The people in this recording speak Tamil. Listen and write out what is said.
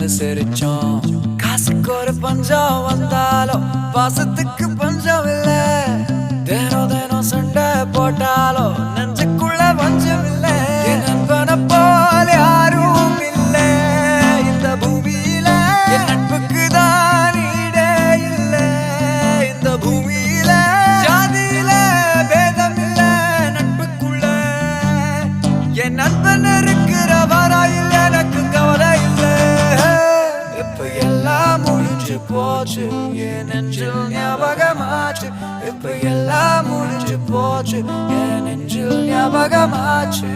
புசுன்னு சிரிச்சோம். காசுக்கு ஒரு பஞ்சம் வந்தாலும் பாசத்துக்கு பஞ்சம் இல்ல. தினம் தினம் சண்டை போட்டாலும் நெஞ்சுக்குள்ள பஞ்சம் இல்ல. என் நண்பனை போல யாரும் இல்ல இந்த பூமியில. என் நட்புக்கு தான் ஈடே இல்ல இந்த பூமியில. ஜாதியில பேதம் இல்ல நட்புக்குள்ள. என் நண்பன் இருக்கிற வரையில் எனக்கு கவலை இல்ல. இப்ப எல்லாம் முடிஞ்சு போச்சு, என் நெஞ்சில் ஞாபகமாச்சு. இப்ப எல்லாம் முடிஞ்சு போச்சு, என் நெஞ்சில் ஞாபகமாச்சு.